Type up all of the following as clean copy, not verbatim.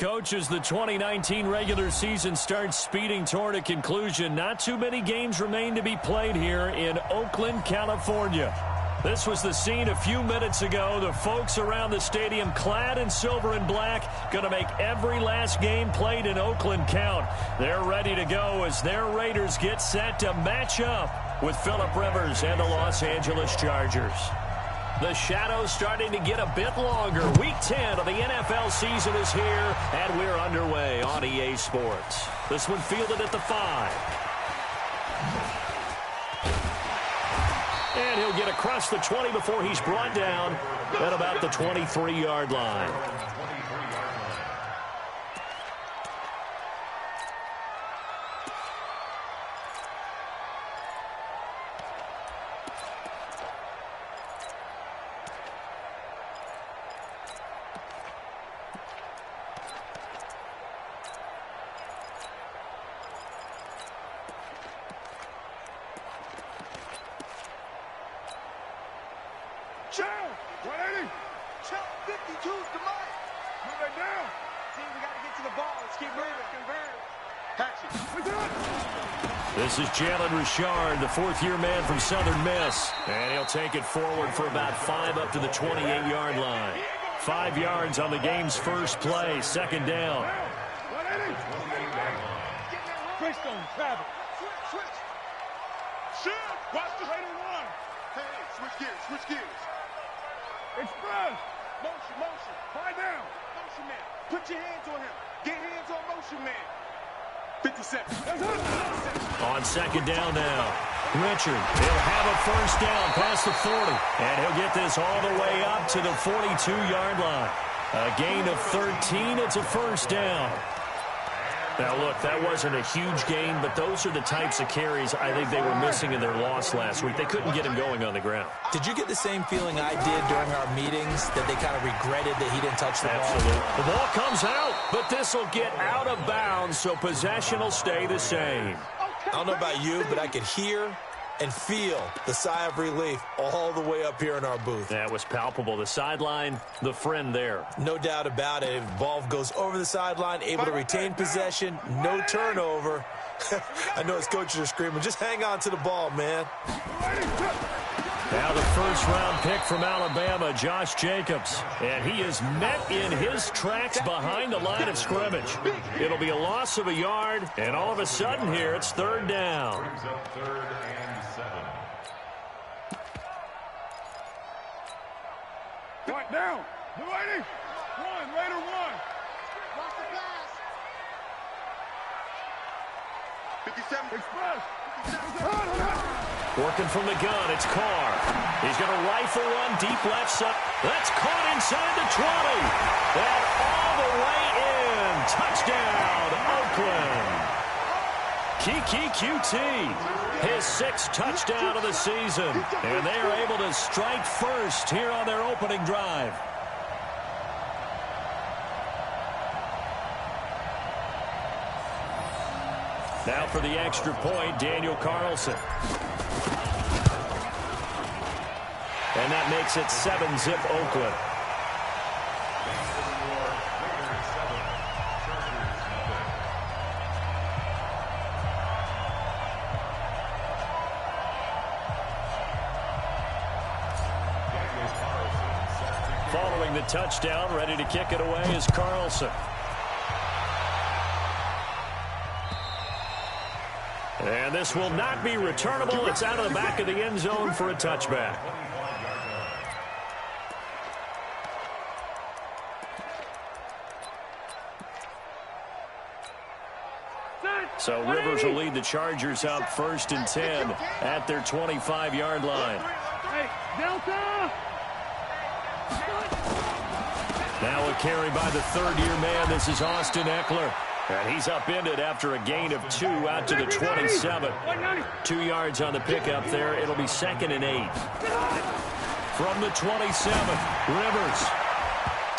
Coach, as the 2019 regular season starts speeding toward a conclusion, not too many games remain to be played here in Oakland, California. This was the scene a few minutes ago. The folks around the stadium clad in silver and black going to make every last game played in Oakland count. They're ready to go as their Raiders get set to match up with Phillip Rivers and the Los Angeles Chargers. The shadows starting to get a bit longer. Week 10 of the NFL season is here, and we're underway on EA Sports. This one fielded at the 5. And he'll get across the 20 before he's brought down at about the 23-yard line. This is Jalen Richard, the fourth-year man from Southern Miss. And he'll take it forward for about 5 up to the 28-yard line. 5 yards on the game's first play, second down. Watch the Raider run. Hey, switch gears. Express. Motion. Lie down. Motion man. Put your hands on him. Get hands on motion man. 57. On second down now. Richard, he'll have a first down past the 40. And he'll get this all the way up to the 42-yard line. A gain of 13. It's a first down. Now, look, that wasn't a huge gain, but those are the types of carries I think they were missing in their loss last week. They couldn't get him going on the ground. Did you get the same feeling I did during our meetings, that they kind of regretted that he didn't touch the ball? Absolutely. The ball comes out, but this will get out of bounds, so possession will stay the same. I don't know about you, but I could hear and feel the sigh of relief all the way up here in our booth. That was palpable. The sideline, the friend there. No doubt about it. If the ball goes over the sideline, able to retain possession, no turnover. I know his coaches are screaming, just hang on to the ball, man. Now the first-round pick from Alabama, Josh Jacobs. And he is met in his tracks behind the line of scrimmage. It'll be a loss of a yard, and all of a sudden here it's third down. Point down. The lady. Raider one. Watch the pass. 57. Express. Working from the gun, it's Carr. He's going to rifle one deep left side. That's caught inside the 20. And all the way in. Touchdown, Oakland. Kiki QT, his 6th touchdown of the season. And they are able to strike first here on their opening drive. Now for the extra point, Daniel Carlson. And that makes it 7-zip Oakland. Following the touchdown, ready to kick it away is Carlson. And this will not be returnable. It's out of the back of the end zone for a touchback. So Rivers will lead the Chargers out 1st and 10 at their 25-yard line. Hey, Delta! Now a carry by the third-year man. This is Austin Eckler. And he's upended after a gain of 2 out to the 27. 2 yards on the pickup there. It'll be 2nd and 8. From the 27, Rivers.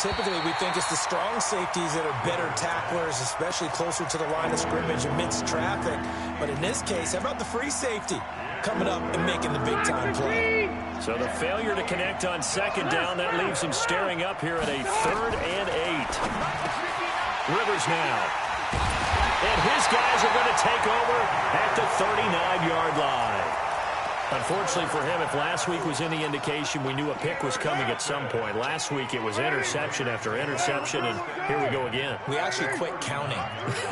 Typically, we think it's the strong safeties that are better tacklers, especially closer to the line of scrimmage amidst traffic. But in this case, how about the free safety coming up and making the big-time play? So the failure to connect on 2nd down, that leaves him staring up here at a 3rd and 8. Rivers now. And his guys are going to take over at the 39-yard line. Unfortunately for him, if last week was any indication, we knew a pick was coming at some point. Last week it was interception after interception, and here we go again. We actually quit counting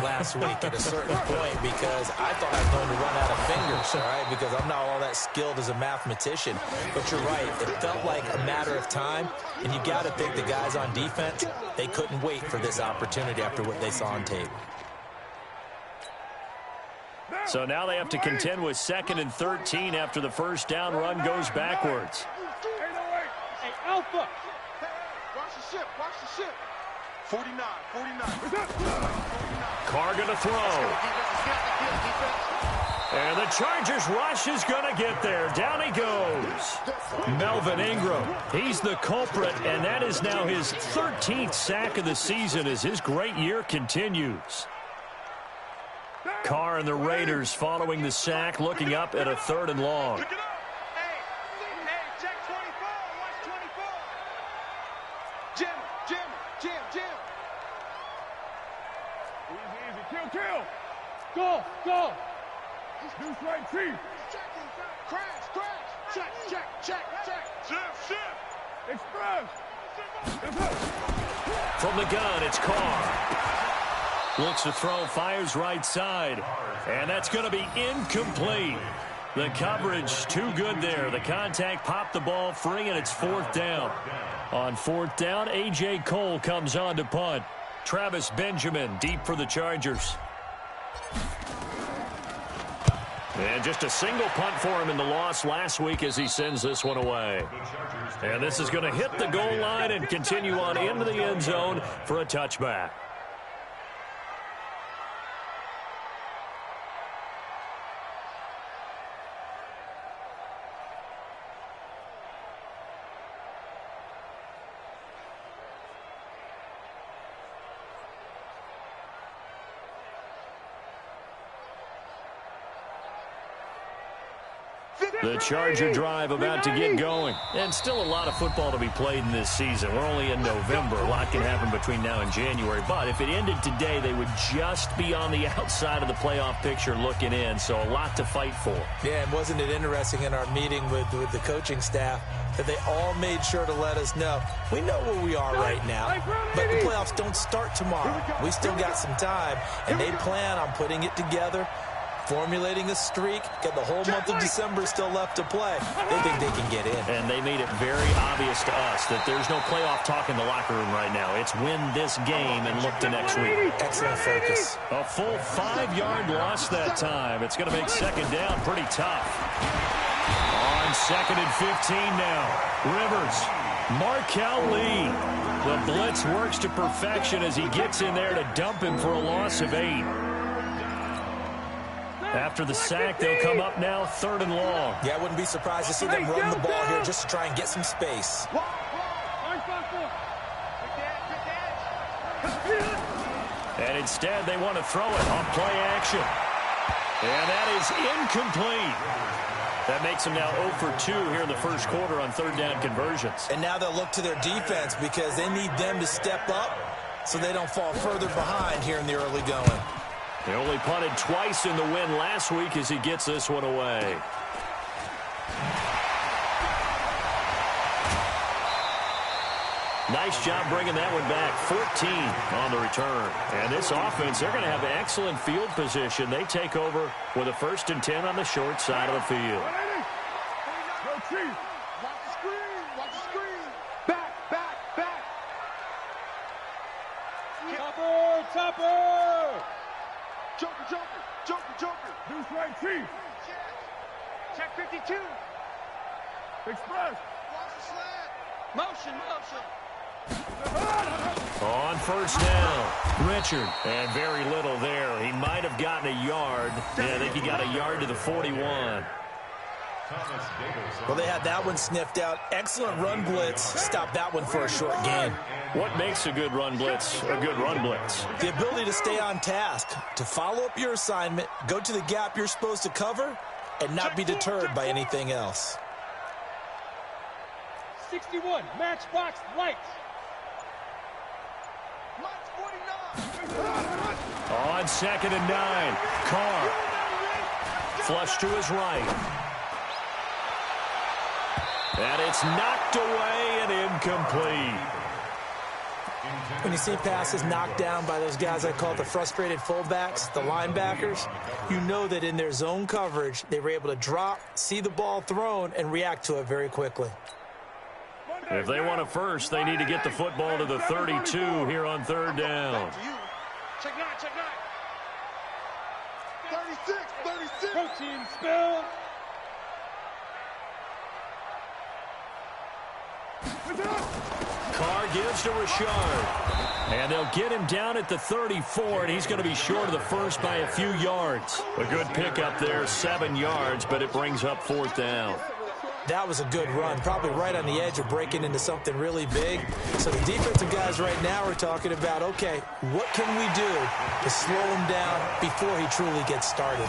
last week at a certain point because I thought I was going to run out of fingers, all right, because I'm not all that skilled as a mathematician. But you're right. It felt like a matter of time, and you got to think the guys on defense, they couldn't wait for this opportunity after what they saw on tape. So now they have to contend with 2nd and 13 after the first down run goes backwards. Hey, Alpha. Watch the ship. Watch the ship. 49. Carr going to throw. And the Chargers rush is going to get there. Down he goes. Melvin Ingram. He's the culprit, and that is now his 13th sack of the season as his great year continues. Carr and the Raiders following the sack, looking up at a 3rd and long. Hey, check 24. Watch 24. Jim. Easy. Kill. Go. Deuce right, Chief. Crash. Check. Shift. Express. From the gun, it's Carr. Looks to throw, fires right side. And that's going to be incomplete. The coverage too good there. The contact popped the ball free, and it's 4th down. On 4th down, A.J. Cole comes on to punt. Travis Benjamin deep for the Chargers. And just a single punt for him in the loss last week as he sends this one away. And this is going to hit the goal line and continue on into the end zone for a touchback. The Charger drive about to get going. And still a lot of football to be played in this season. We're only in November. A lot can happen between now and January. But if it ended today, they would just be on the outside of the playoff picture looking in. So a lot to fight for. Yeah, and wasn't it interesting in our meeting with the coaching staff that they all made sure to let us know, we know where we are right now, but the playoffs don't start tomorrow. We still got some time, and they plan on putting it together, formulating a streak, got the whole month of December still left to play. They think they can get in. And they made it very obvious to us that there's no playoff talk in the locker room right now. It's win this game and look to next week. Excellent focus. A full 5-yard loss that time. It's going to make 2nd down pretty tough. On 2nd and 15 now. Rivers. Markel Lee. The blitz works to perfection as he gets in there to dump him for a loss of 8. After the sack, they'll come up now 3rd and long. Yeah, I wouldn't be surprised to see them run the ball here just to try and get some space. And instead, they want to throw it on play action. And that is incomplete. That makes them now 0 for 2 here in the first quarter on 3rd down conversions. And now they'll look to their defense because they need them to step up so they don't fall further behind here in the early going. They only punted twice in the win last week as he gets this one away. Nice job bringing that one back. 14 on the return. And this offense, they're going to have excellent field position. They take over with a 1st and 10 on the short side of the field. Go, Chief. Watch the screen. Watch the screen. Back. Topper. Joker. Deuce right, Chief. Check 52. Express. Watch the slant. Motion. On 1st down, Richard. And very little there. He might have gotten a yard. Yeah, I think he got a yard to the 41. Well, they had that one sniffed out. Excellent run blitz. Stopped that one for a short gain. What makes a good run blitz a good run blitz? The ability to stay on task, to follow up your assignment, go to the gap you're supposed to cover, and not be deterred by anything else. 61, matchbox lights. Match 49. On 2nd and 9, Carr. Flush to his right. And it's knocked away and incomplete. When you see passes knocked down by those guys I call the frustrated fullbacks, the linebackers, you know that in their zone coverage, they were able to drop, see the ball thrown, and react to it very quickly. If they want a first, they need to get the football to the 32 here on 3rd down. Check 9, check 9. 36, 36. Protein spill. Carr gives to Richard. And they'll get him down at the 34, and he's going to be short of the first by a few yards. A good pickup there, 7 yards, but it brings up 4th down. That was a good run, probably right on the edge of breaking into something really big. So the defensive guys right now are talking about, okay, what can we do to slow him down before he truly gets started?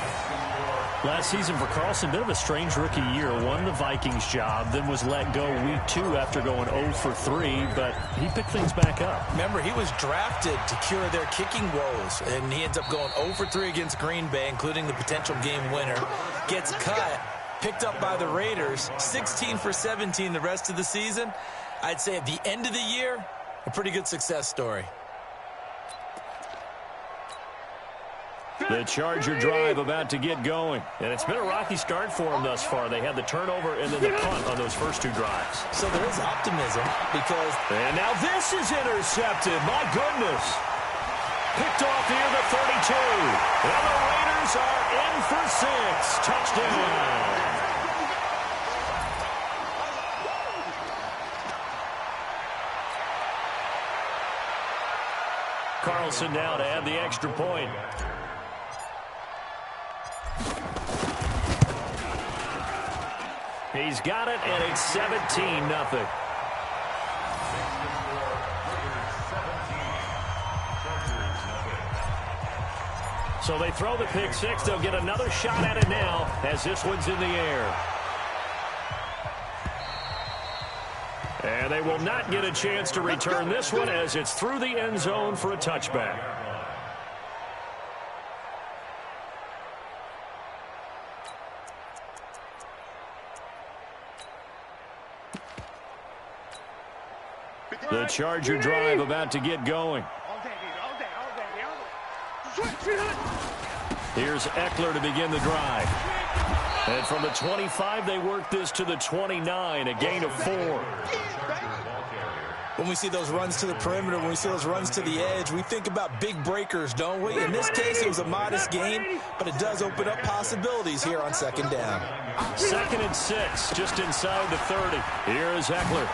Last season for Carlson, bit of a strange rookie year. Won the Vikings job, then was let go week 2 after going 0 for 3, but he picked things back up. Remember, he was drafted to cure their kicking woes, and he ends up going 0 for 3 against Green Bay, including the potential game winner. Gets cut, picked up by the Raiders, 16 for 17 the rest of the season. I'd say at the end of the year, a pretty good success story. The Charger drive about to get going. And it's been a rocky start for them thus far. They had the turnover and then the punt on those first 2 drives. So there is optimism because... And now this is intercepted. My goodness. Picked off near the 32. And the Raiders are in for 6. Touchdown. Carlson now to add the extra point. He's got it, and it's 17-0. So they throw the pick 6. They'll get another shot at it now as this one's in the air. And they will not get a chance to return this one as it's through the end zone for a touchback. The Charger drive about to get going. Here's Eckler to begin the drive. And from the 25, they work this to the 29, a gain of 4. When we see those runs to the perimeter, when we see those runs to the edge, we think about big breakers, don't we? In this case, it was a modest gain, but it does open up possibilities here on 2nd down. 2nd and 6, just inside the 30. Here is Eckler.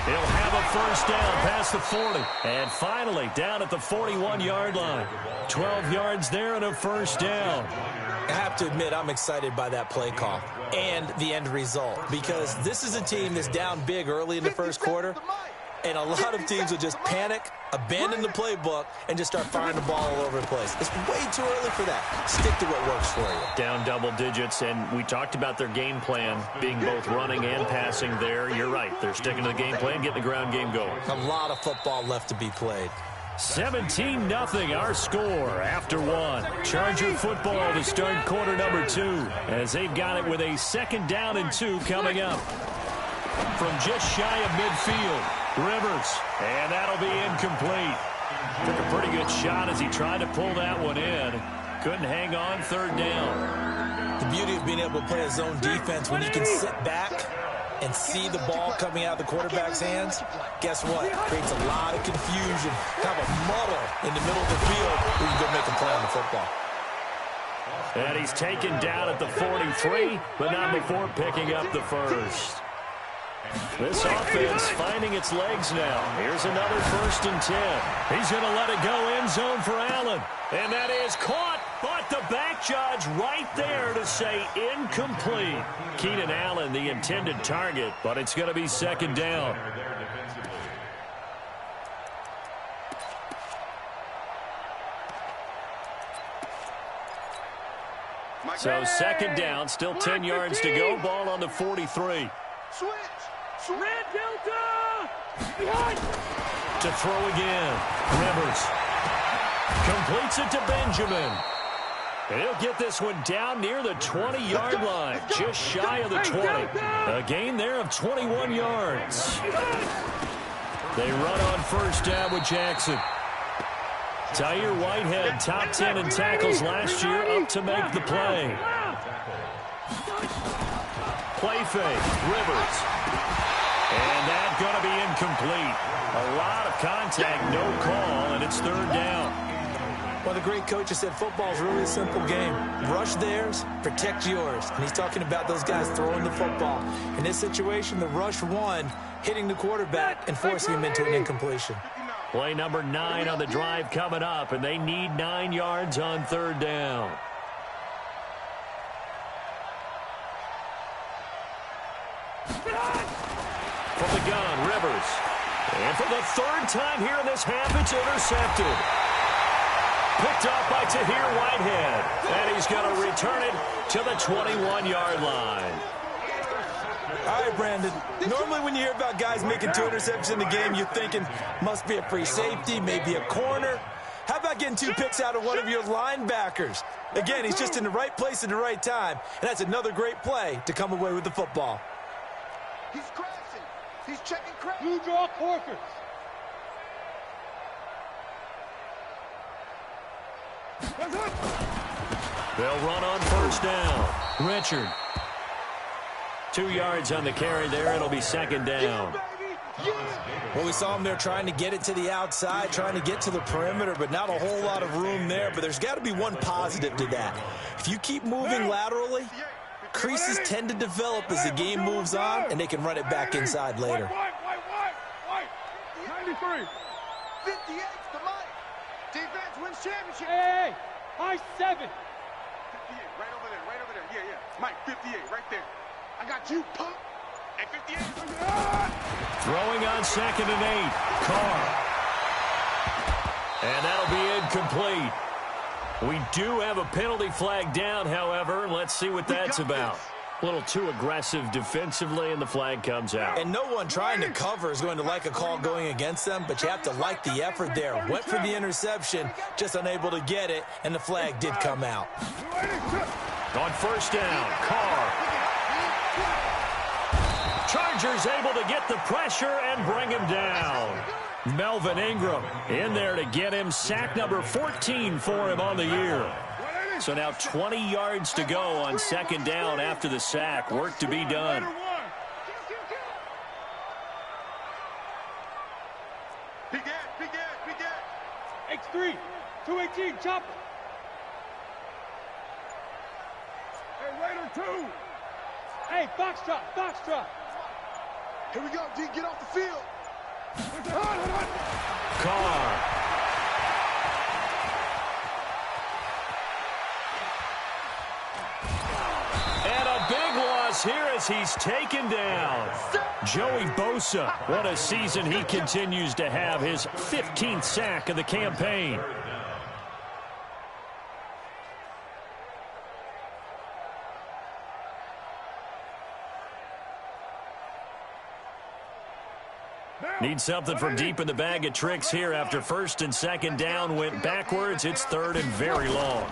He'll have a first down past the 40. And finally, down at the 41-yard line. 12 yards there and a first down. I have to admit, I'm excited by that play call and the end result because this is a team that's down big early in the first quarter, and a lot of teams will just panic, abandon the playbook, and just start firing the ball all over the place. It's way too early for that. Stick to what works for you. Down double digits, and we talked about their game plan being both running and passing there. You're right. They're sticking to the game plan, getting the ground game going. A lot of football left to be played. 17-0 our score after 1. Charger football to start quarter number 2 as they've got it with a 2nd down and 2 coming up. From just shy of midfield, Rivers, and that'll be incomplete. Took a pretty good shot as he tried to pull that one in. Couldn't hang on 3rd down. The beauty of being able to play a zone defense when you can sit back and see the ball coming out of the quarterback's hands, guess what? It creates a lot of confusion, kind of a muddle in the middle of the field where you can go make a play on the football. And he's taken down at the 43, but not before picking up the first. This offense finding its legs now. Here's another 1st and 10. He's going to let it go end zone for Allen. And that is caught, but the back judge right there to say incomplete. Keenan Allen, the intended target, but it's going to be 2nd down. So 2nd down, still 10 yards to go. Ball on the 43. Switch. Red Delta! To throw again. Rivers. Completes it to Benjamin. And he'll get this one down near the 20-yard line, just shy of the 20. A gain there of 21 yards. They run on first down with Jackson. Tahir Whitehead, top 10 in tackles last year, up to make the play. Play fake, Rivers. And that's going to be incomplete. A lot of contact, no call, and it's third down. Well, the great coach has said football is really a simple game. Rush theirs, protect yours. And he's talking about those guys throwing the football. In this situation, the rush won, hitting the quarterback and forcing him into an incompletion. Play number 9 on the drive coming up, and they need 9 yards on third down. From the gun, Rivers. And for the third time here in this half, it's intercepted. Picked off by Tahir Whitehead. And he's going to return it to the 21-yard line. All right, Brandon. Normally when you hear about guys making 2 interceptions in the game, you're thinking must be a free safety, maybe a corner. How about getting 2 picks out of one of your linebackers? Again, he's just in the right place at the right time. And that's another great play to come away with the football. He's crashing. He's checking crash. Blue draw Corkers. They'll run on first down. Richard. 2 yards on the carry there. It'll be second down. Well, we saw him there trying to get it to the outside, trying to get to the perimeter, but not a whole lot of room there. But there's got to be one positive to that. If you keep moving laterally, creases tend to develop as the game moves on, and they can run it back inside later. White. 93. 58 to Mike. Defense wins championship. Hey, high 7. 58, right over there. Yeah. Mike, 58, right there. I got you, punk. At 58. Throwing on second and 8. Carr. And that'll be incomplete. We do have a penalty flag down, however. Let's see what that's about. A little too aggressive defensively, and the flag comes out. And no one trying to cover is going to like a call going against them, but you have to like the effort there. Went for the interception, just unable to get it, and the flag did come out. On first down, Carr. Chargers able to get the pressure and bring him down. Melvin Ingram in there to get him. Sack number 14 for him on the year. So now 20 yards to go on second down after the sack. Work to be done. X3, 218, chopper. Hey, Raider 2. Hey, Foxtrot. Here we go, D. Get off the field. Carr. And a big loss here as he's taken down. Joey Bosa, what a season he continues to have. His 15th sack of the campaign. Need something from deep in the bag of tricks here after first and second down went backwards. It's third and very long.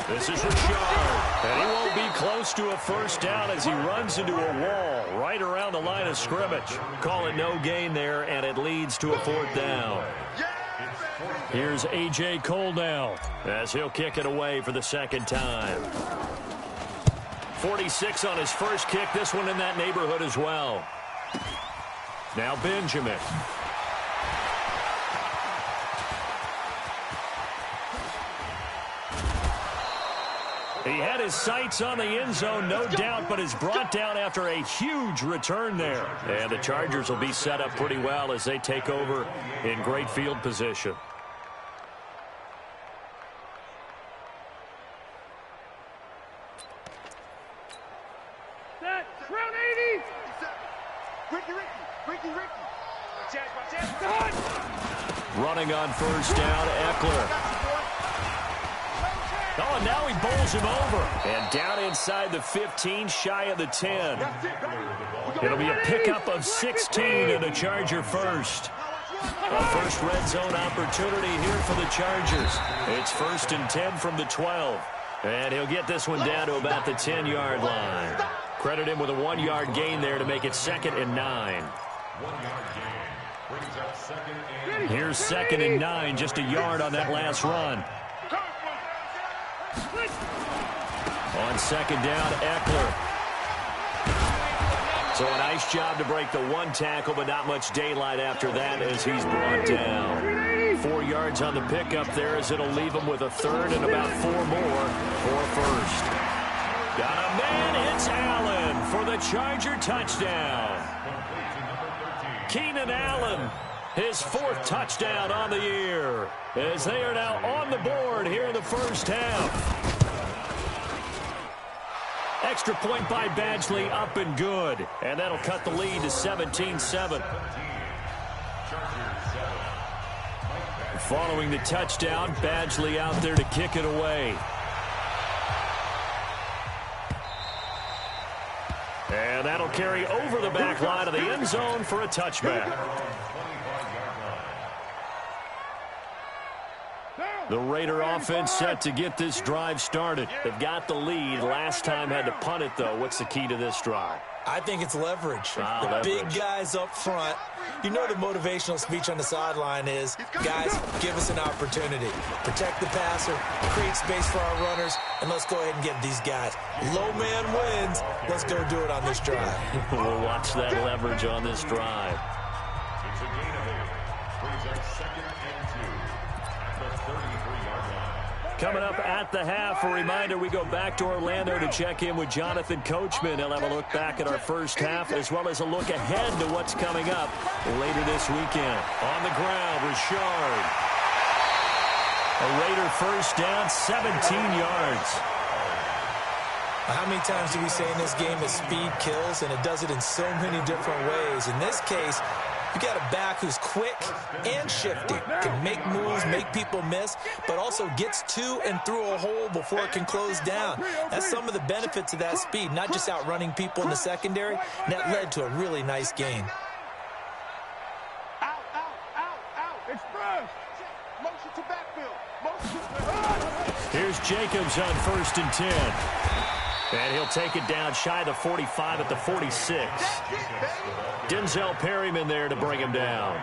This is Rashard, and he won't be close to a first down as he runs into a wall right around the line of scrimmage. Call it no gain there, and it leads to a fourth down. Here's A.J. Cole now as he'll kick it away for the second time. 46 on his first kick, this one in that neighborhood as well. Now Benjamin. He had his sights on the end zone, no doubt, but is brought down after a huge return there. And the Chargers will be set up pretty well as they take over in great field position. Set, round 80. Ricky. Running on first down, Eckler. Oh, and now he bowls him over. And down inside the 15, shy of the 10. It'll be a pickup of 16 and a Charger first. A first red zone opportunity here for the Chargers. It's 1st and 10 from the 12. And he'll get this one down to about the 10-yard line. Credit him with a 1-yard gain there to make it 2nd and 9. Here's 2nd and 9, just a yard on that last run. On 2nd down, Eckler. So a nice job to break the 1 tackle, but not much daylight after that as he's brought down. 4 yards on the pickup there as it'll leave him with a 3rd and about 4 more for a first. Got a man, it's Allen for the Charger touchdown. Keenan Allen, his 4th touchdown on the year, as they are now on the board here in the first half. Extra point by Badgley, up and good. And that'll cut the lead to 17-7. Following the touchdown, Badgley out there to kick it away. And that'll carry over the back line of the end zone for a touchback. The Raider offense set to get this drive started. They've got the lead. Last time had to punt it, though. What's the key to this drive? I think it's leverage. The big guys up front. You know the motivational speech on the sideline is, guys, give us an opportunity. Protect the passer, create space for our runners, and let's go ahead and get these guys. Low man wins. Let's go do it on this drive. We'll watch that leverage on this drive. It's a gain of 8. Brings up 2nd and 2 at the 33-yard line. Coming up at the half, a reminder, we go back to Orlando to check in with Jonathan Coachman. He'll have a look back at our first half as well as a look ahead to what's coming up later this weekend. On the ground, Richard. A Raider first down, 17 yards. How many times do we say in this game that speed kills, and it does it in so many different ways? In this case, you got a back who's quick and shifty, can make moves, make people miss, but also gets to and through a hole before it can close down. That's some of the benefits of that speed, not just outrunning people in the secondary. And that led to a really nice gain. Out, out, out, out. Express. Motion to backfield. Motion to... Here's Jacobs on 1st and 10. And he'll take it down shy of the 45 at the 46. Denzel Perryman there to bring him down.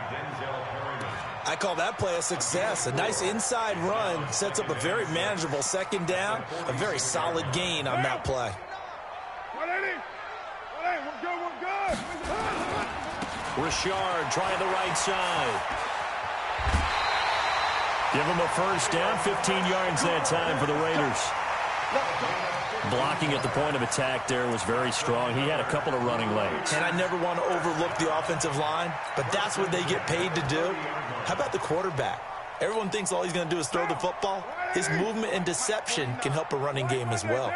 I call that play a success. A nice inside run sets up a very manageable 2nd down. A very solid gain on that play. 180. 180. We're good. We're good. Richard trying the right side. Give him a first down. 15 yards that time for the Raiders. Blocking at the point of attack there was very strong. He had a couple of running lanes. And I never want to overlook the offensive line, but that's what they get paid to do. How about the quarterback? Everyone thinks all he's going to do is throw the football. His movement and deception can help a running game as well.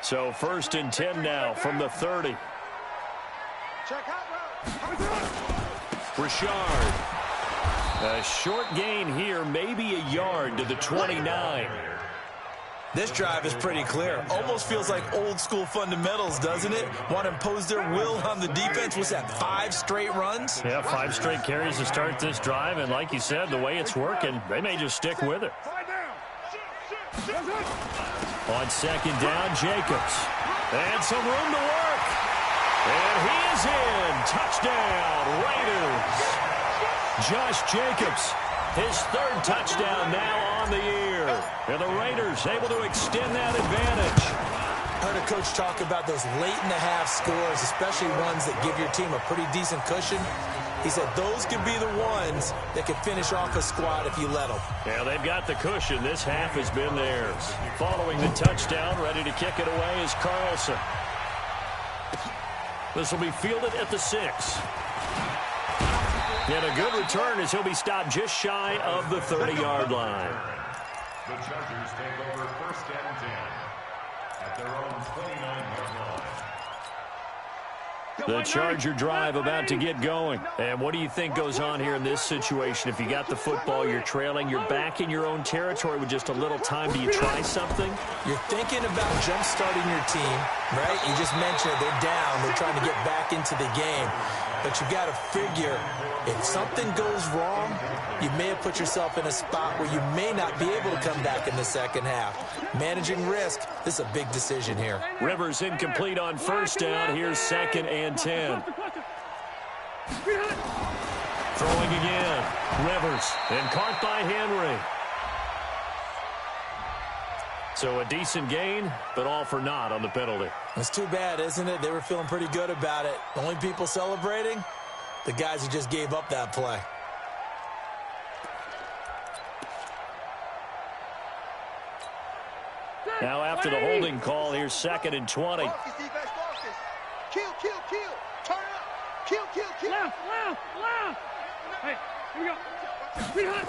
So 1st and 10 now from the 30. Richard. A short gain here, maybe a yard to the 29. This drive is pretty clear. Almost feels like old school fundamentals, doesn't it? Want to impose their will on the defense. Was that 5 straight runs? Yeah, 5 straight carries to start this drive. And like you said, the way it's working, they may just stick with it. On 2nd down, Jacobs. And some room to work. And he is in. Touchdown, Raiders. Josh Jacobs, his 3rd touchdown now on the year. And the Raiders able to extend that advantage. I heard a coach talk about those late-in-the-half scores, especially ones that give your team a pretty decent cushion. He said those could be the ones that could finish off a squad if you let them. Yeah, they've got the cushion. This half has been theirs. Following the touchdown, ready to kick it away is Carlson. This will be fielded at the 6. And a good return as he'll be stopped just shy of the 30-yard line. The Chargers take over 1st and 10 at their own 29-yard line. The Charger drive about to get going. And what do you think goes on here in this situation? If you got the football, you're trailing, you're back in your own territory with just a little time. Do you try something? You're thinking about jump-starting your team, right? You just mentioned it. They're down. They're trying to get back back into the game. But you've got to figure, if something goes wrong, you may have put yourself in a spot where you may not be able to come back in the second half. Managing risk, this is a big decision here. Rivers incomplete on first down. Here's 2nd and 10. Throwing again. Rivers, and caught by Henry. So a decent gain, but all for naught on the penalty. It's too bad, isn't it? They were feeling pretty good about it. The only people celebrating, the guys who just gave up that play. Now after the holding call, here's 2nd and 20. Kill, kill, kill. Turn up. Kill, kill, kill. Left. Hey, here we go. Sweetheart.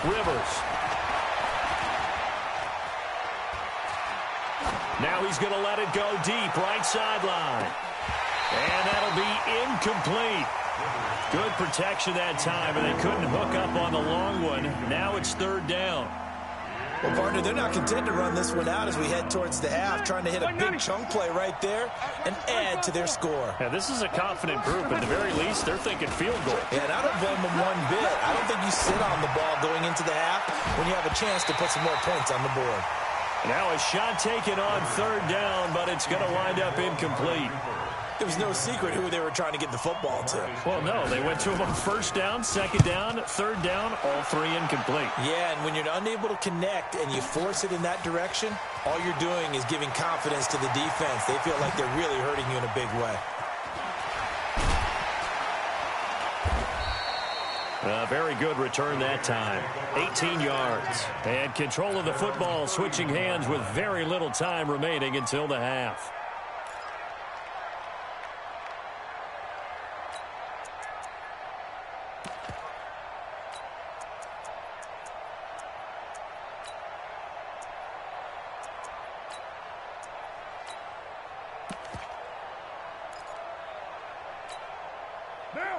Rivers. Now he's going to let it go deep, right sideline. And that'll be incomplete. Good protection that time, and they couldn't hook up on the long one. Now it's 3rd down. Well, partner, they're not content to run this one out as we head towards the half, trying to hit a big chunk play right there and add to their score. Yeah, this is a confident group. At the very least, they're thinking field goal. Yeah, and I don't blame them one bit. I don't think you sit on the ball going into the half when you have a chance to put some more points on the board. Now a shot taken on 3rd down, but it's going to wind up incomplete. There was no secret who they were trying to get the football to. Well, no, they went to him on 1st down, 2nd down, 3rd down, all 3 incomplete. Yeah, and when you're unable to connect and you force it in that direction, all you're doing is giving confidence to the defense. They feel like they're really hurting you in a big way. A very good return that time. 18 yards. And control of the football, switching hands with very little time remaining until the half.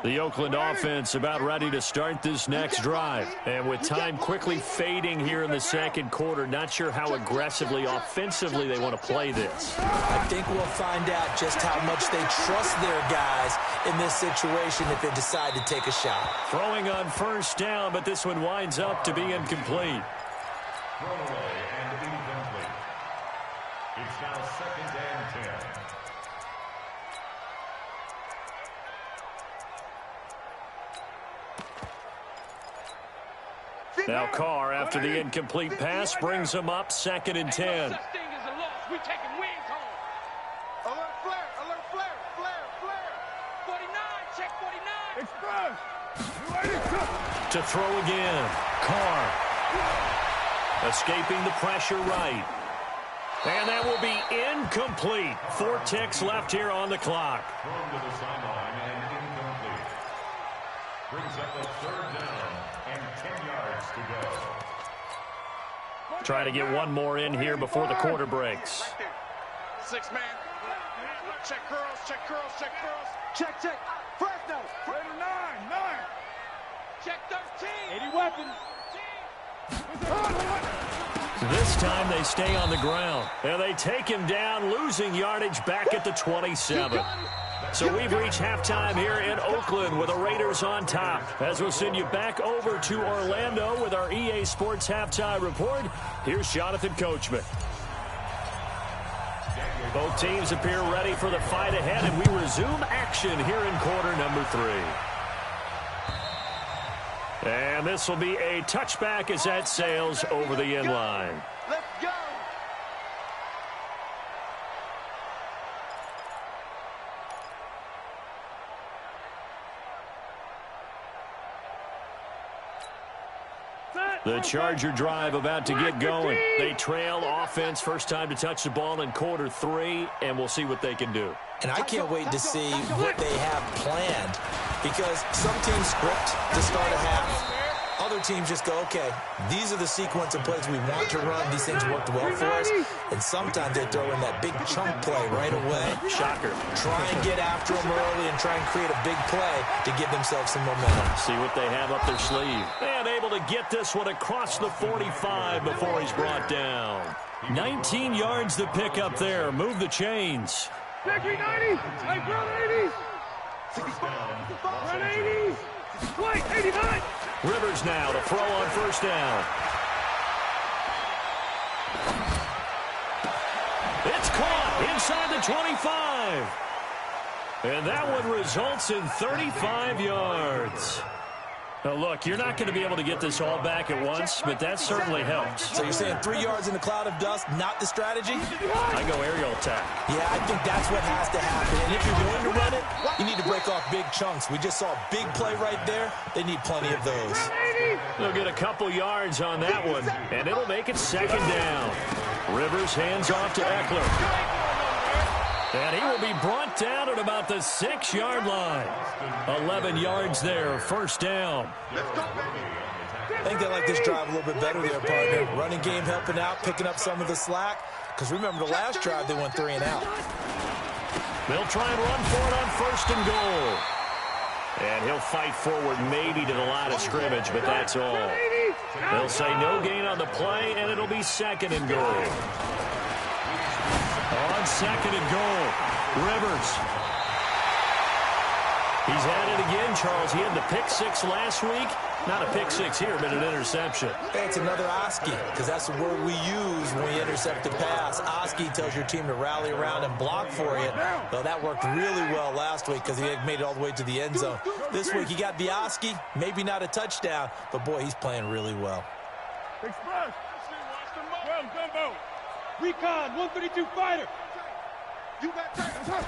The Oakland offense about ready to start this next drive. And with time quickly fading here in the 2nd quarter, not sure how aggressively, offensively they want to play this. I think we'll find out just how much they trust their guys in this situation if they decide to take a shot. Throwing on 1st down, but this one winds up to be incomplete. Throwaway and incomplete. It's now 2nd and 10. Now Carr, after the incomplete pass, brings him up 2nd and 10. Such thing as a loss. We're taking wins home. Alert flare, 49, check 49. Express. To throw again. Carr. Escaping the pressure right. And that will be incomplete. 4 ticks left here on the clock. Thrown to the sideline and incomplete. Brings up a 3rd down and 10 yards to go. Try to get one more in here before the quarter breaks. Right there. 6 man. Check curls, check curls, check curls. Check, check. Fresno. 9. Check 13. 80 weapons. This time they stay on the ground. And they take him down, losing yardage back at the 27. So we've reached halftime here in Oakland with the Raiders on top. As we'll send you back over to Orlando with our EA Sports Halftime Report, here's Jonathan Coachman. Both teams appear ready for the fight ahead, and we resume action here in quarter number 3. And this will be a touchback as that sails over the end line. Let's go. The Charger drive about to get going. They trail offense, first time to touch the ball in quarter 3, and we'll see what they can do. And I can't wait to see what they have planned, because some teams script to start a half. Other teams just go, okay, these are the sequence of plays we want to run. These things worked well for us. And sometimes they throw in that big chunk play right away. Shocker. Try and get after them early and try and create a big play to give themselves some momentum. See what they have up their sleeve. And able to get this one across the 45 before he's brought down. 19 yards to pick up there. Move the chains. Check 90. Hey, brother, 80. 180. Wait, 89. Rivers now to throw on first down. It's caught inside the 25. And that one results in 35 yards. Now, look, you're not going to be able to get this all back at once, but that certainly helps. So you're saying 3 yards in a cloud of dust, not the strategy? I go aerial attack. Yeah, I think that's what has to happen. And if you're going to run it, you need to break off big chunks. We just saw a big play right there. They need plenty of those. They'll get a couple yards on that one, and it'll make it second down. Rivers hands off to Eckler. And he will be brought down at about the 6-yard line. 11 yards there, first down. I think they like this drive a little bit better there, partner. Running game helping out, picking up some of the slack. Because remember, the last drive, they went 3 and out. They'll try and run for it on first and goal. And he'll fight forward maybe to the line of scrimmage, but that's all. They'll say no gain on the play, and it'll be second and goal. On second and goal, Rivers. He's had it again, Charles. He had the pick six last week. Not a pick six here, but an interception. Hey, it's another Oski, because that's the word we use when we intercept a pass. Oski tells your team to rally around and block for you. Well, that worked really well last week because he had made it all the way to the end zone. This week he got the Oski, maybe not a touchdown, but boy, he's playing really well. Express. Well, Gumbo. Recon, 132 fighter. You got that.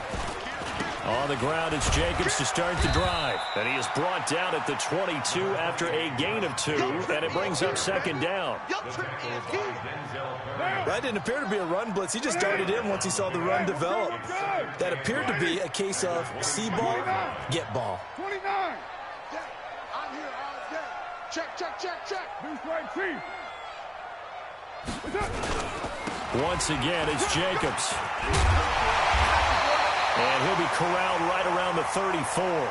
On the ground, it's Jacobs to start the drive. And he is brought down at the 22 after a gain of 2, and it brings up second down. That didn't appear to be a run blitz. He just darted in once he saw the run develop. That appeared to be a case of see ball, get ball. 29. I'm here all day. Check, check, check, check. Deuce right, Chief. What's up? Once again, it's Jacobs. And he'll be corralled right around the 34.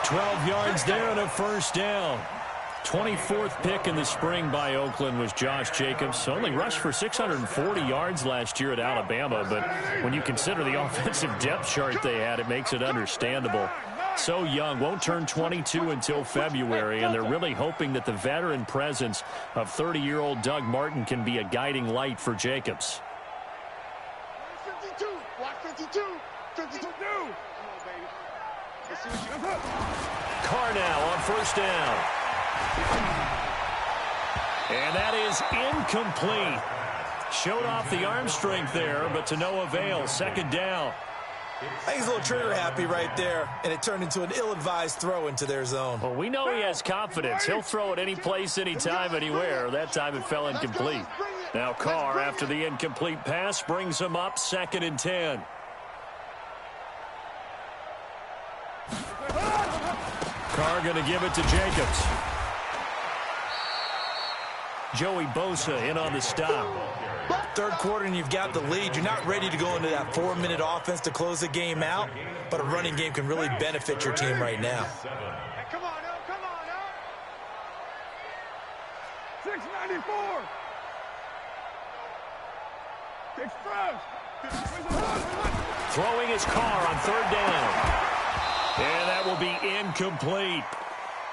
12 yards there and a first down. 24th pick in the spring by Oakland was Josh Jacobs. Only rushed for 640 yards last year at Alabama, but when you consider the offensive depth chart they had, it makes it understandable. So young, won't turn 22 until February, and they're really hoping that the veteran presence of 30-year-old Doug Martin can be a guiding light for Jacobs. 52. Watch 52. 52. Come on, baby. Let's see what you got. Carr now on first down. And that is incomplete. Showed off the arm strength there, but to no avail. Second down. I think he's a little trigger happy right there, and it turned into an ill-advised throw into their zone. Well, we know he has confidence. He'll throw it any place, anytime, anywhere. That time it fell incomplete. Now Carr, after the incomplete pass, brings him up second and 10. Carr going to give it to Jacobs. Joey Bosa in on the stop. Third quarter and you've got the lead. You're not ready to go into that 4-minute offense to close the game out, but a running game can really benefit your team right now. Hey, come on, now. Come on, now. 694. Express. Throwing his Carr on third down. And that will be incomplete.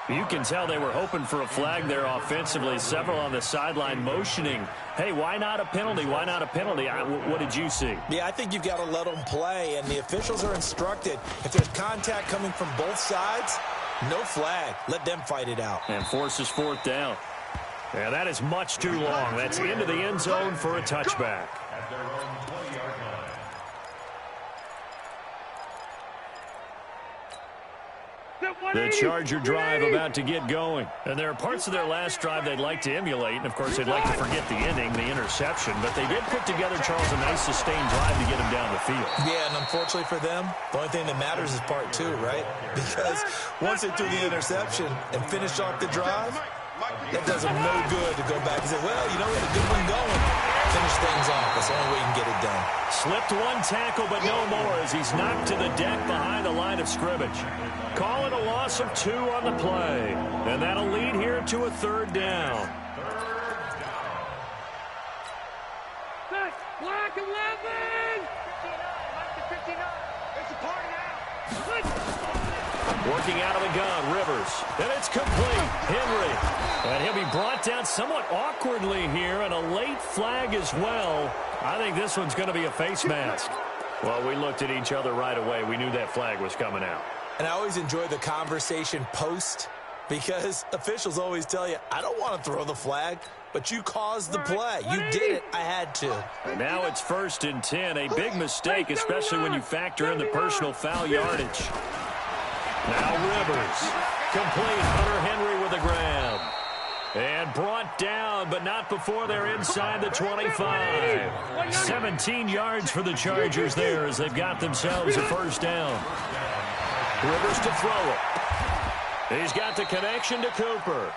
You can tell they were hoping for a flag there offensively. Several on the sideline motioning. Hey, why not a penalty? Why not a penalty? What did you see? Yeah, I think you've got to let them play, and the officials are instructed. If there's contact coming from both sides, no flag. Let them fight it out. And forces fourth down. And that is much too long. That's into the end zone for a touchback. At their own 20-yard line. The Charger drive about to get going. And there are parts of their last drive they'd like to emulate. And, of course, they'd like to forget the ending, the interception. But they did put together, Charles, a nice sustained drive to get him down the field. Yeah, and unfortunately for them, the only thing that matters is part 2, right? Because once they threw the interception and finished off the drive, that does them no good to go back and say, well, you know, we had a good one going. Finish things off. That's the only way you can get it done. Slipped one tackle, but no more as he's knocked to the deck behind the line of scrimmage. Call it a loss of 2 on the play. And that'll lead here to a third down. Black 11! 59. It's a party now. Working out of the gun, Rivers. And it's complete. Henry. And he'll be brought down somewhat awkwardly here, and a late flag as well. I think this one's going to be a face mask. Well, we looked at each other right away. We knew that flag was coming out. And I always enjoy the conversation post, because officials always tell you, I don't want to throw the flag, but you caused the play. You did it. I had to. And now it's 1st and 10. A big mistake, especially when you factor in the personal foul yardage. Now Rivers. Complete. Hunter Henry with a grab. And brought down, but not before they're inside the 25. 17 yards for the Chargers there as they've got themselves a first down. Rivers to throw it. He's got the connection to Cooper.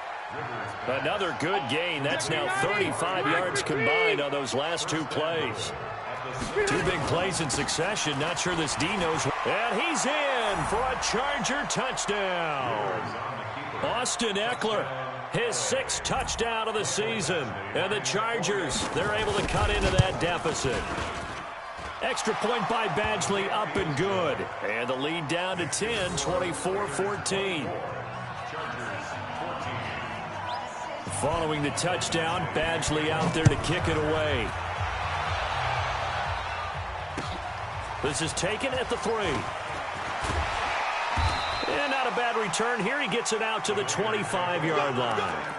Another good gain. That's now 35 yards combined on those last 2 plays. 2 big plays in succession. Not sure this D knows. And he's in for a Charger touchdown. Austin Eckler, his 6th touchdown of the season. And the Chargers, they're able to cut into that deficit. Extra point by Badgley, up and good. And the lead down to 10, 24-14. Following the touchdown, Badgley out there to kick it away. This is taken at the 3. And not a bad return here. He gets it out to the 25-yard line.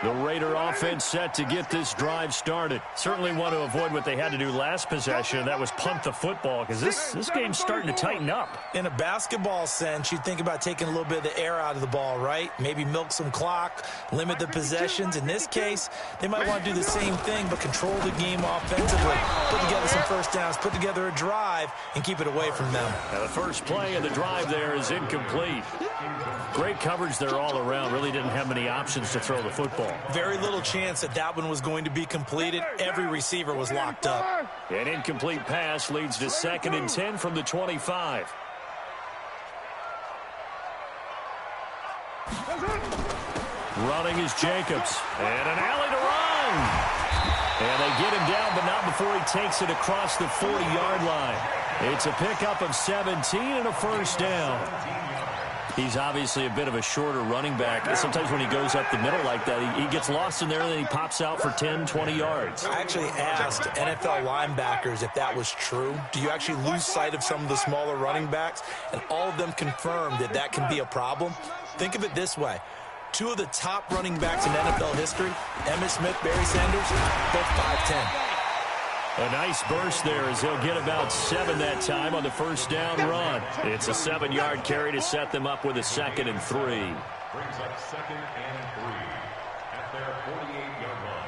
The Raider offense set to get this drive started. Certainly want to avoid what they had to do last possession. That was punt the football, because this game's starting to tighten up. In a basketball sense, you think about taking a little bit of the air out of the ball, right? Maybe milk some clock, limit the possessions. In this case, they might want to do the same thing, but control the game offensively. Put together some first downs, put together a drive, and keep it away from them. Now the first play of the drive there is incomplete. Great coverage there all around. Really didn't have many options to throw the football. Very little chance that one was going to be completed. Every receiver was locked up. An incomplete pass leads to 2nd and 10 from the 25. Running is Jacobs. And an alley to run. And they get him down, but not before he takes it across the 40-yard line. It's a pickup of 17 and a first down. He's obviously a bit of a shorter running back. Sometimes when he goes up the middle like that, he gets lost in there, and then he pops out for 10, 20 yards. I actually asked NFL linebackers if that was true. Do you actually lose sight of some of the smaller running backs? And all of them confirmed that can be a problem. Think of it this way. 2 of the top running backs in NFL history, Emmitt Smith, Barry Sanders, both 5'10". A nice burst there as he'll get about 7 that time on the first down run. It's a 7-yard carry to set them up with a 2nd and 3. Brings up 2nd and 3 at their 48-yard line.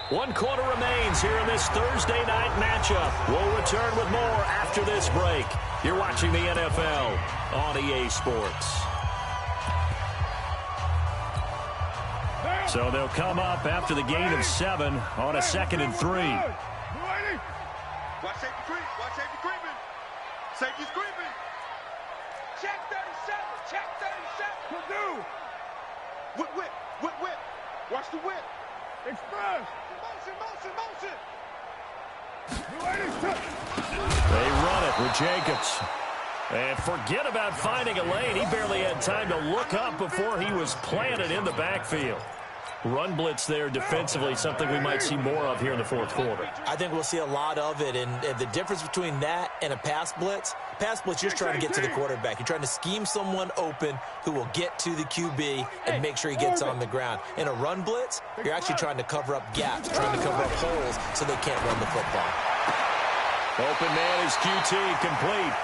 One quarter remains here in this Thursday night matchup. We'll return with more after this break. You're watching the NFL on EA Sports. So they'll come up after the gain of 7 on a 2nd and 3. Watch safety creep. Watch safety creeping. Safety's creeping. Check 37. Check 37. Purdue. Whip. Watch the whip. Express. Motion. They run it with Jacobs. And forget about finding a lane. He barely had time to look up before he was planted in the backfield. Run blitz there defensively, something we might see more of here in the 4th quarter. I think we'll see a lot of it, and the difference between that and a pass blitz, you're just trying to get to the quarterback. You're trying to scheme someone open who will get to the QB and make sure he gets on the ground. In a run blitz, you're actually trying to cover up gaps, trying to cover up holes so they can't run the football. Open man is QT, complete.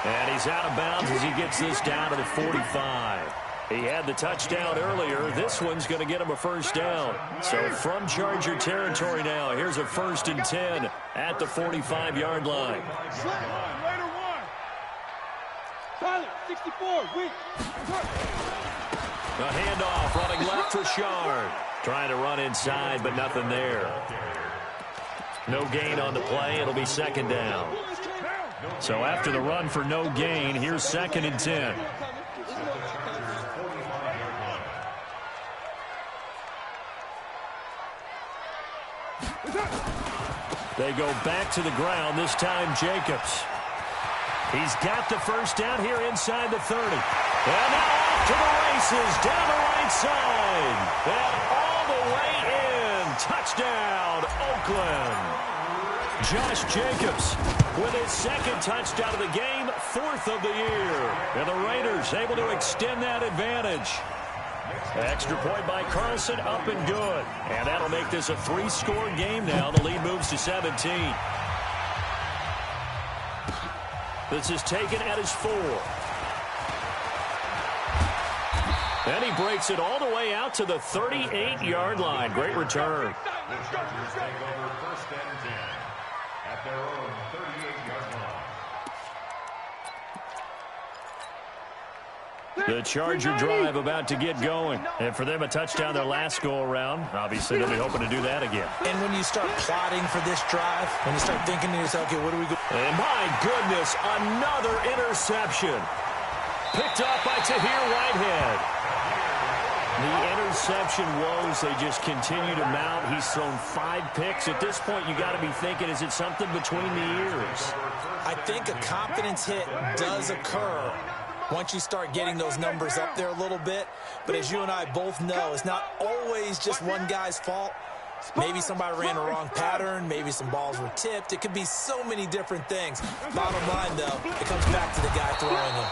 And he's out of bounds as he gets this down to the 45. He had the touchdown earlier. This one's going to get him a first down. So from Charger territory now, here's a 1st and 10 at the 45-yard line. Raider 1. Pilot 64. Weak. A handoff running left for Shard. Trying to run inside, but nothing there. No gain on the play. It'll be 2nd down. So after the run for no gain, here's 2nd and 10. They go back to the ground, this time Jacobs. He's got the first down here inside the 30. And now off to the races, down the right side. And all the way in. Touchdown, Oakland. Josh Jacobs with his second touchdown of the game, 4th of the year. And the Raiders able to extend that advantage. Extra point by Carlson, up and good. And that'll make this a 3-score game now. The lead moves to 17. This is taken at his 4. And he breaks it all the way out to the 38-yard line. Great return. The Chargers take over 1st and 10 at their own 38-yard line. The Charger drive about to get going. And for them, a touchdown their last go-around. Obviously, they'll be hoping to do that again. And when you start plotting for this drive, when you start thinking to yourself, okay, what do we go? And my goodness, another interception. Picked up by Tahir Whitehead. The interception woes, they just continue to mount. He's thrown 5 picks. At this point, you got to be thinking, is it something between the ears? I think a confidence hit does occur once you start getting those numbers up there a little bit. But as you and I both know, it's not always just one guy's fault. Maybe somebody ran a wrong pattern. Maybe some balls were tipped. It could be so many different things. Bottom line, though, it comes back to the guy throwing them.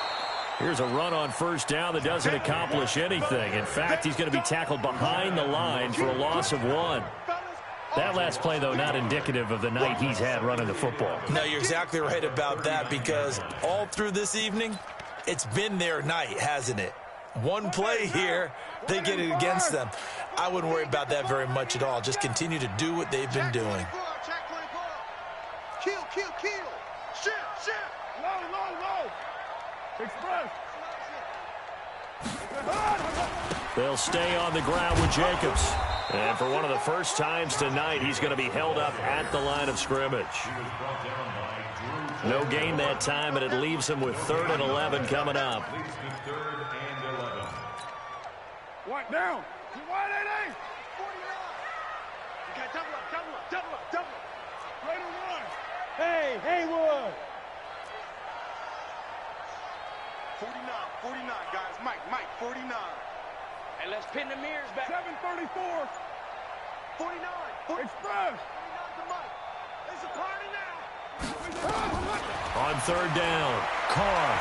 Here's a run on first down that doesn't accomplish anything. In fact, he's going to be tackled behind the line for a loss of 1. That last play, though, not indicative of the night he's had running the football. No, you're exactly right about that, because all through this evening, it's been their night, hasn't it? One play here, they get it against them. I wouldn't worry about that very much at all. Just continue to do what they've been doing. Kill. Shift. Low. Express. They'll stay on the ground with Jacobs. And for one of the first times tonight, he's going to be held up at the line of scrimmage. No gain that time, and it leaves him with 3rd and 11 coming up. White down. White 8. 49. Okay, double up. Ready to run. Hey, Haywood. 49, guys. Mike, 49. Hey, let's pin the mirrors back. 734. 49. Express. 49 to Mike. It's a party now. On 3rd down, Carr.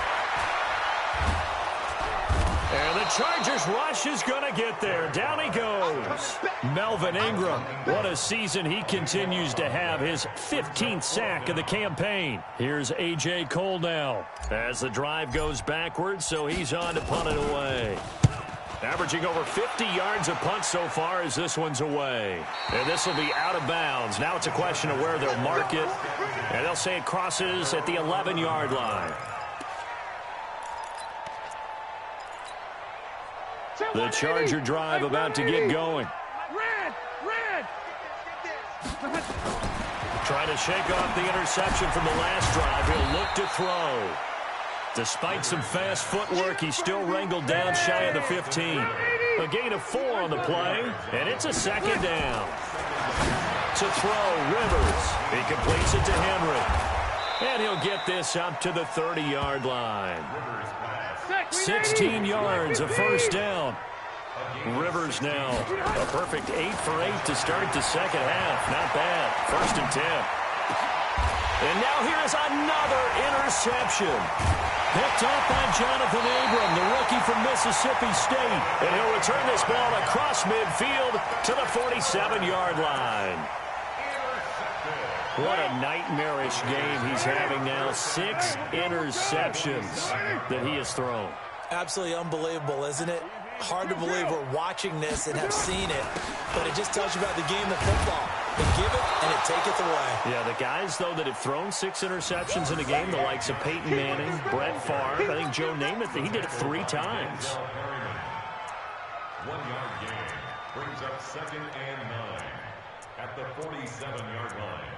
And the Chargers rush is going to get there. Down he goes. Melvin Ingram. What a season he continues to have. His 15th sack of the campaign. Here's A.J. Cole now as the drive goes backwards, so he's on to punt it away. Averaging over 50 yards a punt so far as this one's away. And this will be out of bounds. Now it's a question of where they'll mark it. And they'll say it crosses at the 11-yard line. The Charger drive about to get going. Red. Trying to shake off the interception from the last drive. He'll look to throw. Despite some fast footwork, he's still wrangled down shy of the 15. A gain of 4 on the play, and it's a 2nd down. To throw, Rivers. He completes it to Henry. And he'll get this up to the 30-yard line. 16 yards, a first down. Rivers now a perfect 8 for 8 to start the second half. Not bad. 1st and 10. And now here's another interception. Picked up by Jonathan Abram, the rookie from Mississippi State. And he'll return this ball across midfield to the 47-yard line. What a nightmarish game he's having now. 6 interceptions that he has thrown. Absolutely unbelievable, isn't it? Hard to believe we're watching this and have seen it, but it just tells you about the game of football. They give it, and it taketh away. Yeah, the guys, though, that have thrown 6 interceptions in a game, the likes of Peyton Manning, Brett Favre, I think Joe Namath, he did it 3 times. 1-yard gain brings up 2nd and 9 at the 47-yard line.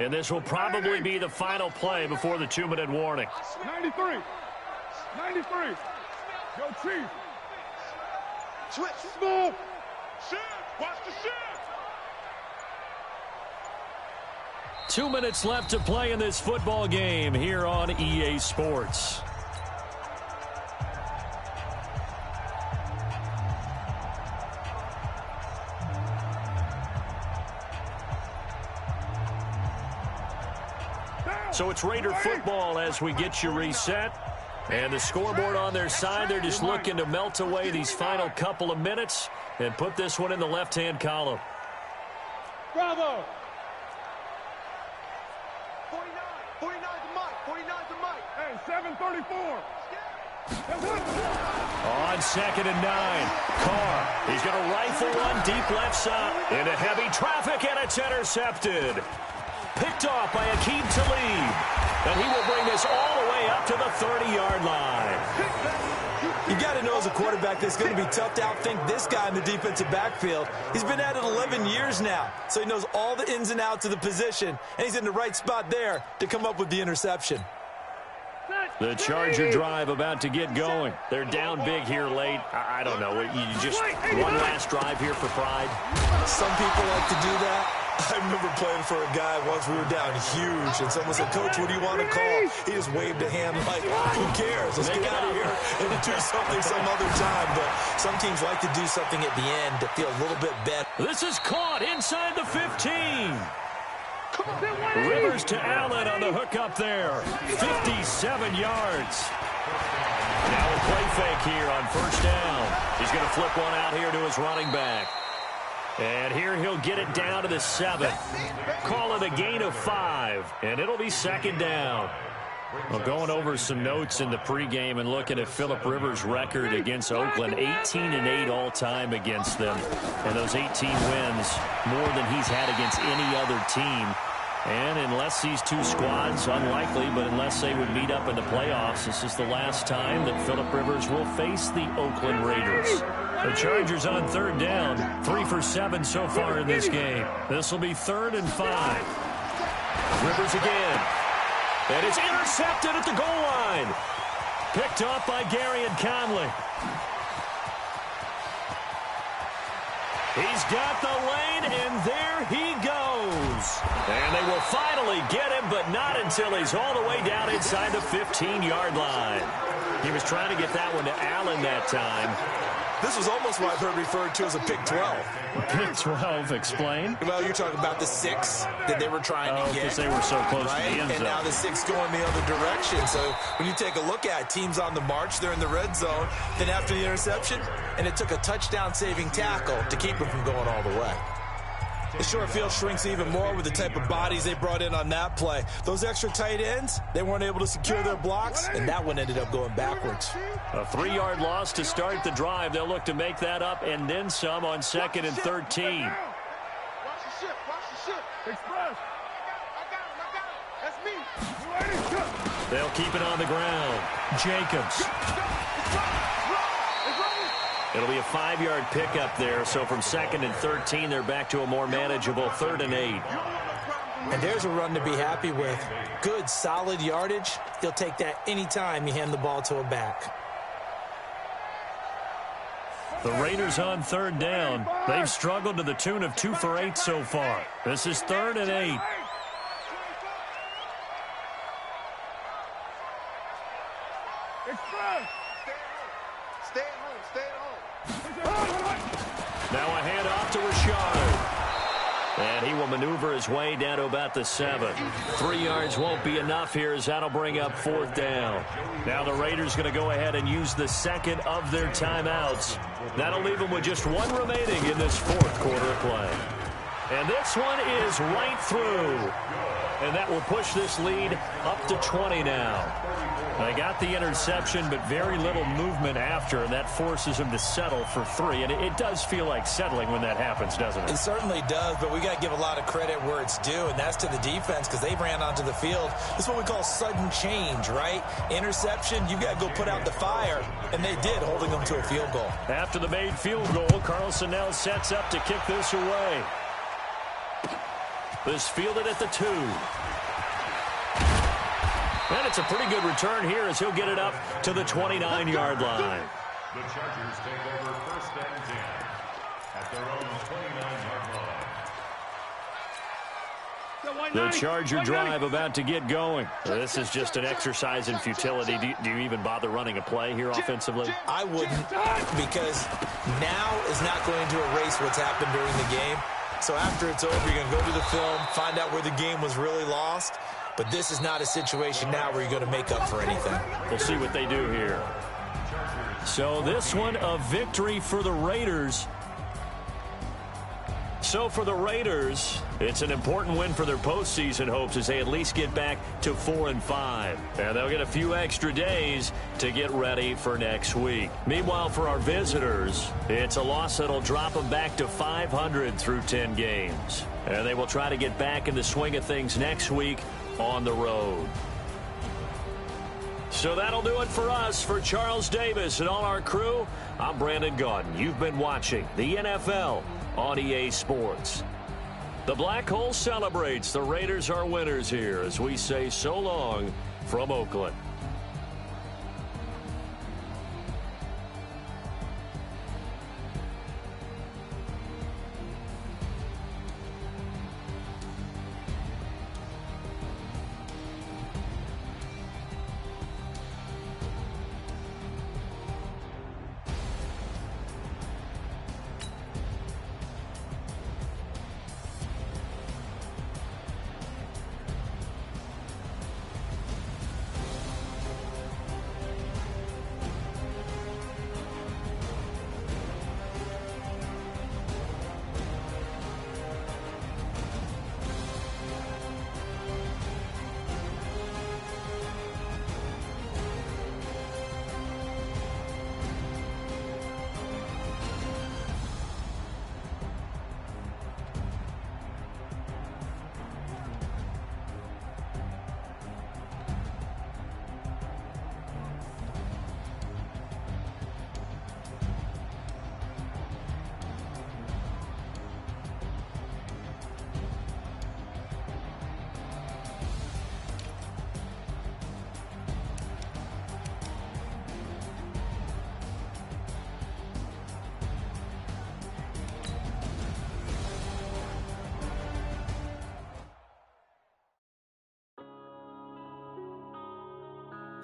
And this will probably be the final play before the 2-minute warning. 93. 93. Go, Chief. Switch. Move. Shift. Watch the shift. 2 minutes left to play in this football game here on EA Sports. So it's Raider football as we get you reset. And the scoreboard on their side, they're just looking to melt away these final couple of minutes and put this one in the left-hand column. Bravo. 49 to Mike. 49 to Mike. Hey, 734. On 2nd and 9, Carr. He's going to rifle one deep left side into heavy traffic, and it's intercepted. Picked off by Akeem Talib. And he will bring this all the way up to the 30-yard line. You got to know as a quarterback it's going to be tough to outthink this guy in the defensive backfield. He's been at it 11 years now, so he knows all the ins and outs of the position, and he's in the right spot there to come up with the interception. The Charger drive about to get going. They're down big here late. I don't know. You just one last drive here for pride. Some people like to do that. I remember playing for a guy once. We were down huge, and someone said, "Coach, what do you want to call?" He just waved a hand like, "Who cares? Let's get out of here and do something some other time." But some teams like to do something at the end to feel a little bit better. This is caught inside the 15. Rivers to Allen on the hook up there. 57 yards. Now a play fake here on first down. He's going to flip one out here to his running back. And here he'll get it down to the 7. Call it a gain of 5, and it'll be 2nd down. Well, going over some notes in the pregame and looking at Phillip Rivers' record against Oakland, 18-8 all-time against them. And those 18 wins, more than he's had against any other team. And unless these two squads, unlikely, but unless they would meet up in the playoffs, this is the last time that Phillip Rivers will face the Oakland Raiders. The Chargers on 3rd down, 3 for 7 so far in this game. This will be 3rd and 5. Rivers again. And it's intercepted at the goal line. Picked off by Gary and Conley. He's got the lane, and there he goes. And they will finally get him, but not until he's all the way down inside the 15-yard line. He was trying to get that one to Allen that time. This was almost what I've heard referred to as a pick 12. Pick 12, explain. Well, you're talking about the 6 that they were trying to get. Because they were so close to the end zone. And now the 6 going the other direction. So when you take a look at teams on the march, they're in the red zone. Then after the interception, and it took a touchdown-saving tackle to keep them from going all the way. The short field shrinks even more with the type of bodies they brought in on that play. Those extra tight ends, they weren't able to secure their blocks, and that one ended up going backwards. A 3-yard loss to start the drive. They'll look to make that up and then some on 2nd and 13. Watch the shift. Watch the shift. Express. I got him. That's me. They'll keep it on the ground. Jacobs. It'll be a 5-yard pickup there, so from 2nd and 13, they're back to a more manageable 3rd and 8. And there's a run to be happy with. Good, solid yardage. He'll take that anytime you hand the ball to a back. The Raiders on 3rd down. They've struggled to the tune of 2 for 8 so far. This is 3rd and 8. Express. Stay at home. Stay at home. Now a handoff to Rashard. And he will maneuver his way down to about the 7. 3 yards won't be enough here as that'll bring up 4th down. Now the Raiders going to go ahead and use the 2nd of their timeouts. That'll leave them with just 1 remaining in this 4th quarter of play. And this one is right through. And that will push this lead up to 20 now. They got the interception, but very little movement after, and that forces them to settle for 3. And it does feel like settling when that happens, doesn't it? It certainly does, but we got to give a lot of credit where it's due, and that's to the defense because they ran onto the field. This is what we call sudden change, right? Interception, you got to go put out the fire, and they did, holding them to a field goal. After the made field goal, Carlson now sets up to kick this away. This fielded at the 2. And it's a pretty good return here as he'll get it up to the 29-yard line. The Chargers take over 1st and 10 at their own 29-yard line. The Charger drive about to get going. This is just an exercise in futility. Do you even bother running a play here offensively? I wouldn't, because now is not going to erase what's happened during the game. So after it's over, you're going to go to the film, find out where the game was really lost. But this is not a situation now where you're going to make up for anything. We'll see what they do here. So this one, a victory for the Raiders. So for the Raiders, it's an important win for their postseason hopes as they at least get back to 4-5. And they'll get a few extra days to get ready for next week. Meanwhile, for our visitors, it's a loss that'll drop them back to 500 through 10 games. And they will try to get back in the swing of things next week on the road. So that'll do it for us. For Charles Davis and all our crew, I'm Brandon Gaudin. You've been watching the NFL on EA Sports. The Black Hole celebrates. The Raiders are winners here as we say so long from Oakland.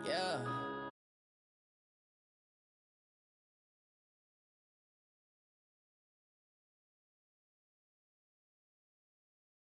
Yeah.